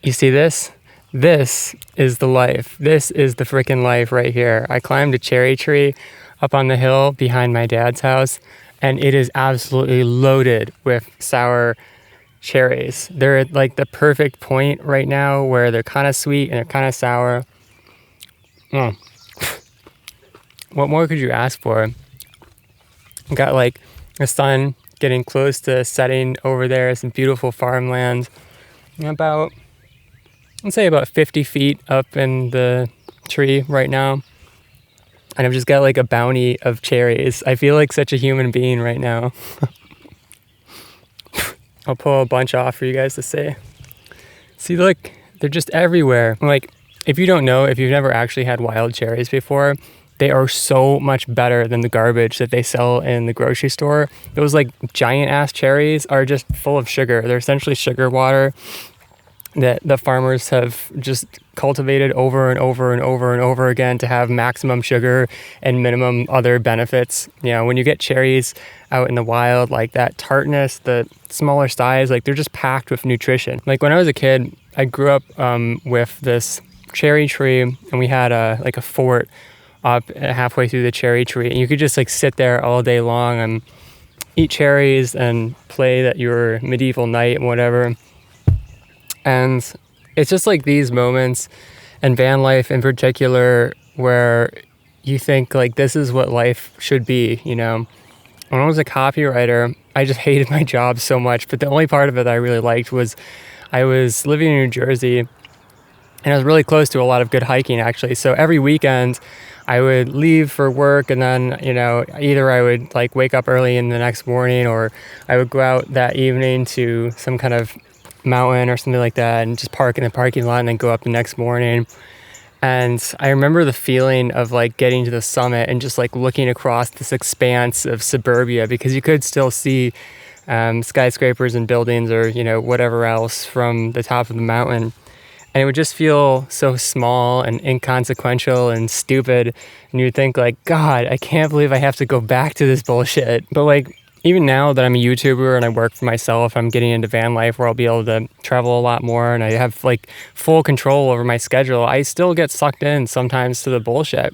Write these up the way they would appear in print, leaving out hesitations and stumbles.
You see this? This is the life. This is the freaking life right here. I climbed a cherry tree up on the hill behind my dad's house, and it is absolutely loaded with sour cherries. They're at like the perfect point right now where they're kind of sweet and they're kind of sour. Mm. What more could you ask for? Got like the sun getting close to setting over there, some beautiful farmlands. Let's say about 50 feet up in the tree right now. And I've just got like a bounty of cherries. I feel like such a human being right now. I'll pull a bunch off for you guys to see. See, look, they're just everywhere. Like, if you don't know, if you've never actually had wild cherries before, they are so much better than the garbage that they sell in the grocery store. Those like giant ass cherries are just full of sugar. They're essentially sugar water that the farmers have just cultivated over and over and over and over again to have maximum sugar and minimum other benefits. You know, when you get cherries out in the wild, like that tartness, the smaller size, like they're just packed with nutrition. Like when I was a kid, I grew up with this cherry tree, and we had a fort up halfway through the cherry tree, and you could just like sit there all day long and eat cherries and play that you were medieval knight and whatever. And it's just like these moments, and van life in particular, where you think like this is what life should be, you know. When I was a copywriter, I just hated my job so much, but the only part of it that I really liked was I was living in New Jersey, and I was really close to a lot of good hiking actually. So every weekend I would leave for work, and then, you know, either I would like wake up early in the next morning, or I would go out that evening to some kind of mountain or something like that and just park in the parking lot and then go up the next morning. And I remember the feeling of like getting to the summit and just like looking across this expanse of suburbia, because you could still see skyscrapers and buildings or, you know, whatever else from the top of the mountain. And it would just feel so small and inconsequential and stupid. And you'd think like, God, I can't believe I have to go back to this bullshit. But like, even now that I'm a YouTuber and I work for myself, I'm getting into van life where I'll be able to travel a lot more and I have like full control over my schedule. I still get sucked in sometimes to the bullshit.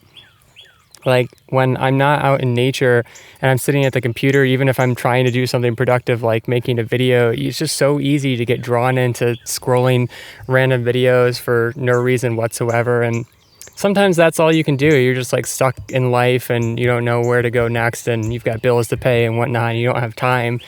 Like when I'm not out in nature and I'm sitting at the computer, even if I'm trying to do something productive like making a video, it's just so easy to get drawn into scrolling random videos for no reason whatsoever. And sometimes that's all you can do. You're just like stuck in life and you don't know where to go next, and you've got bills to pay and whatnot, and you don't have time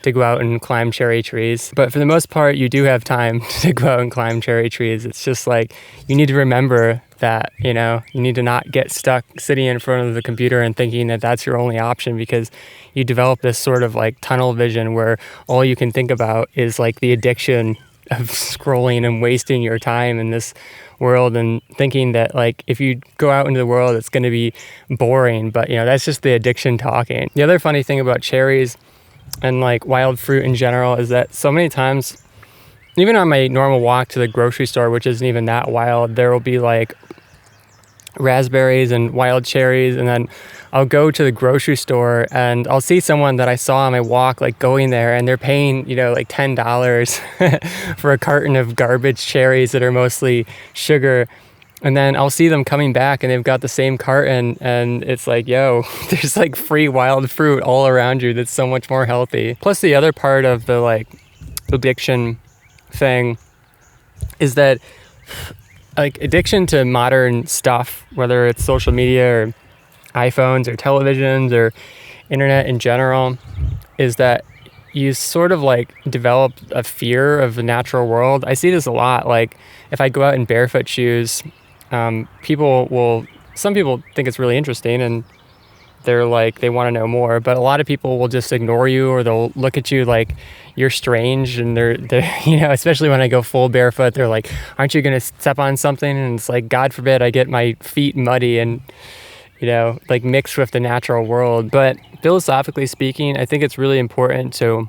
to go out and climb cherry trees. But for the most part, you do have time to go out and climb cherry trees. It's just like you need to remember that, you know, you need to not get stuck sitting in front of the computer and thinking that that's your only option, because you develop this sort of like tunnel vision where all you can think about is like the addiction of scrolling and wasting your time in this world and thinking that like if you go out into the world it's going to be boring. But you know, that's just the addiction talking. The other funny thing about cherries and like wild fruit in general is that so many times, even on my normal walk to the grocery store, which isn't even that wild, there will be like raspberries and wild cherries, and then I'll go to the grocery store and I'll see someone that I saw on my walk like going there, and they're paying, you know, like $10 for a carton of garbage cherries that are mostly sugar. And then I'll see them coming back and they've got the same carton, and it's like, yo, there's like free wild fruit all around you that's so much more healthy. Plus the other part of the like addiction thing is that like addiction to modern stuff, whether it's social media or iPhones or televisions or internet in general, is that you sort of like develop a fear of the natural world. I see this a lot. Like if I go out in barefoot shoes, some people think it's really interesting and they're like, they want to know more, but a lot of people will just ignore you, or they'll look at you like you're strange. And they're you know, especially when I go full barefoot, they're like, aren't you going to step on something? And it's like, God forbid I get my feet muddy and, you know, like mixed with the natural world. But philosophically speaking, I think it's really important to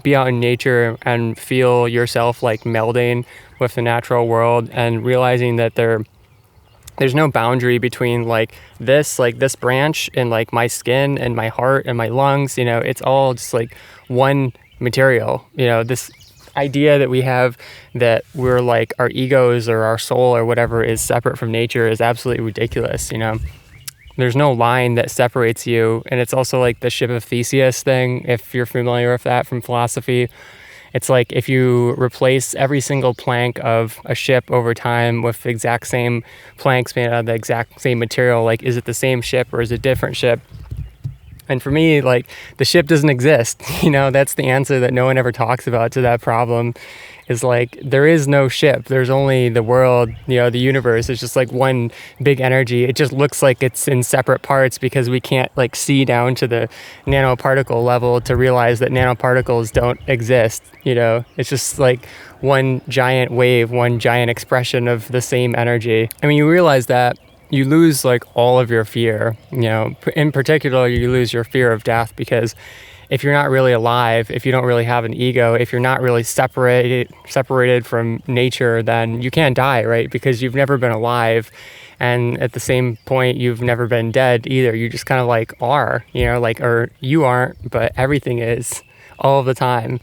be out in nature and feel yourself like melding with the natural world, and realizing that there's no boundary between like this branch and like my skin and my heart and my lungs. You know, it's all just like one material. You know, this idea that we have that we're like our egos or our soul or whatever is separate from nature is absolutely ridiculous, you know. There's no line that separates you. And it's also like the ship of Theseus thing, if you're familiar with that from philosophy. It's like if you replace every single plank of a ship over time with the exact same planks made out of the exact same material, like is it the same ship or is it a different ship? And for me, like, the ship doesn't exist. You know, that's the answer that no one ever talks about to that problem, is like, there is no ship. There's only the world, you know, the universe. It's just like one big energy. It just looks like it's in separate parts because we can't like see down to the nanoparticle level to realize that nanoparticles don't exist. You know, it's just like one giant wave, one giant expression of the same energy. I mean, you realize that you lose like all of your fear, you know, in particular, you lose your fear of death, because if you're not really alive, if you don't really have an ego, if you're not really separated from nature, then you can't die, right? Because you've never been alive. And at the same point, you've never been dead either. You just kind of like are, you know, like, or you aren't, but everything is all of the time.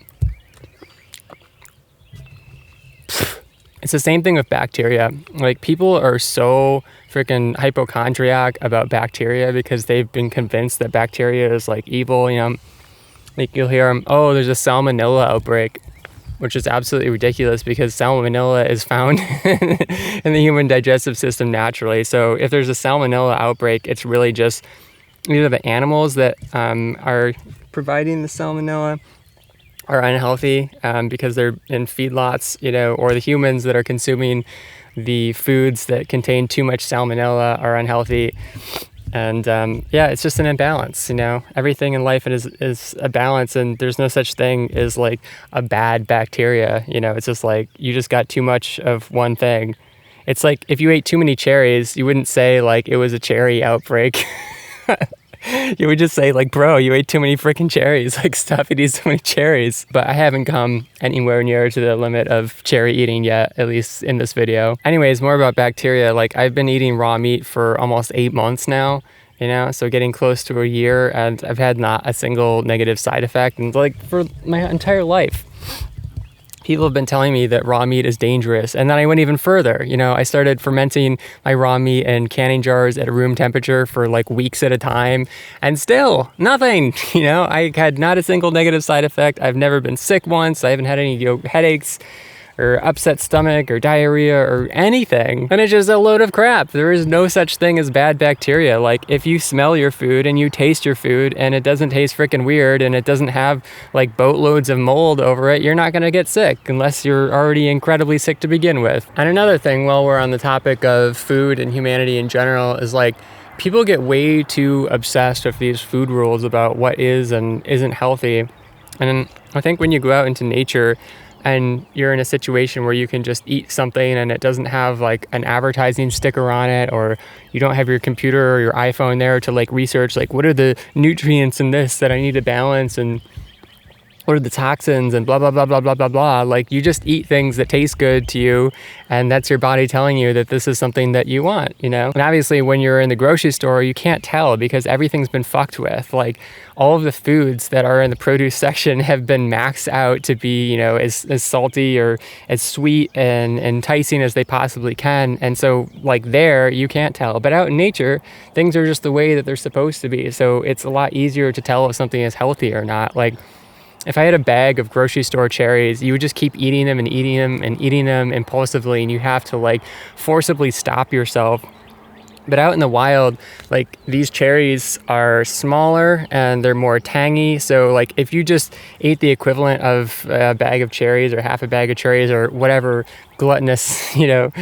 It's the same thing with bacteria. Like, people are so freaking hypochondriac about bacteria because they've been convinced that bacteria is like evil, you know. Like, you'll hear them, oh, there's a salmonella outbreak, which is absolutely ridiculous because salmonella is found in the human digestive system naturally. So if there's a salmonella outbreak, it's really just either the animals that are providing the salmonella are unhealthy because they're in feedlots, you know, or the humans that are consuming the foods that contain too much salmonella are unhealthy. And yeah, it's just an imbalance, you know. Everything in life is a balance, and there's no such thing as like a bad bacteria, you know. It's just like you just got too much of one thing. It's like if you ate too many cherries, you wouldn't say like it was a cherry outbreak. You would just say like, bro, you ate too many freaking cherries. Like, stop eating so many cherries. But I haven't come anywhere near to the limit of cherry eating yet, at least in this video. Anyways, more about bacteria. Like, I've been eating raw meat for almost 8 months now, you know, so getting close to a year, and I've had not a single negative side effect, and like for my entire life. People have been telling me that raw meat is dangerous. And then I went even further. You know, I started fermenting my raw meat in canning jars at room temperature for like weeks at a time, and still nothing. You know, I had not a single negative side effect. I've never been sick once. I haven't had any, you know, headaches or upset stomach or diarrhea or anything. And it's just a load of crap. There is no such thing as bad bacteria. Like, if you smell your food and you taste your food and it doesn't taste freaking weird and it doesn't have like boatloads of mold over it, you're not gonna get sick unless you're already incredibly sick to begin with. And another thing, while we're on the topic of food and humanity in general, is like, people get way too obsessed with these food rules about what is and isn't healthy. And I think when you go out into nature and you're in a situation where you can just eat something and it doesn't have like an advertising sticker on it, or you don't have your computer or your iPhone there to like research like what are the nutrients in this that I need to balance, and what are the toxins and blah, blah, blah, blah, blah, blah, blah. Like, you just eat things that taste good to you, and that's your body telling you that this is something that you want, you know? And obviously when you're in the grocery store, you can't tell because everything's been fucked with. Like, all of the foods that are in the produce section have been maxed out to be, you know, as salty or as sweet and enticing as they possibly can. And so like there, you can't tell. But out in nature, things are just the way that they're supposed to be. So it's a lot easier to tell if something is healthy or not. Like, if I had a bag of grocery store cherries, you would just keep eating them and eating them and eating them impulsively, and you have to like forcibly stop yourself. But out in the wild, like, these cherries are smaller and they're more tangy. So like, if you just ate the equivalent of a bag of cherries or half a bag of cherries or whatever gluttonous, you know,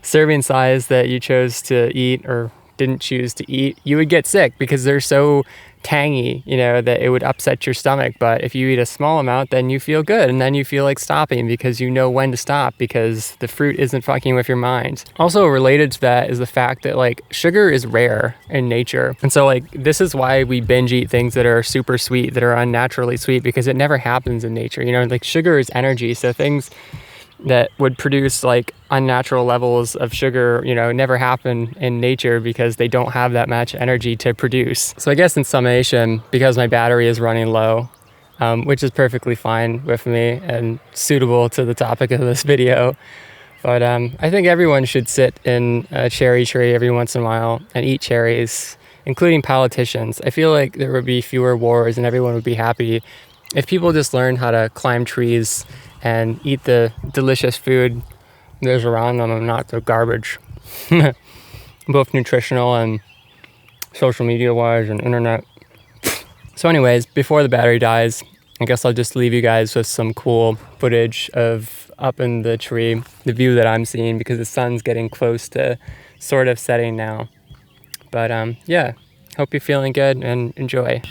serving size that you chose to eat or didn't choose to eat, you would get sick because they're so tangy, you know, that it would upset your stomach. But if you eat a small amount, then you feel good, and then you feel like stopping because you know when to stop because the fruit isn't fucking with your mind. Also related to that is the fact that like, sugar is rare in nature, and so like, this is why we binge eat things that are super sweet, that are unnaturally sweet, because it never happens in nature. You know, like, sugar is energy, so things that would produce like unnatural levels of sugar, you know, never happen in nature because they don't have that much energy to produce. So I guess in summation, because my battery is running low, which is perfectly fine with me and suitable to the topic of this video. But I think everyone should sit in a cherry tree every once in a while and eat cherries, including politicians. I feel like there would be fewer wars and everyone would be happy if people just learned how to climb trees and eat the delicious food there's around them and not the garbage. Both nutritional and social media wise and internet. So anyways, before the battery dies, I guess I'll just leave you guys with some cool footage of up in the tree, the view that I'm seeing, because the sun's getting close to sort of setting now. But yeah, hope you're feeling good and enjoy.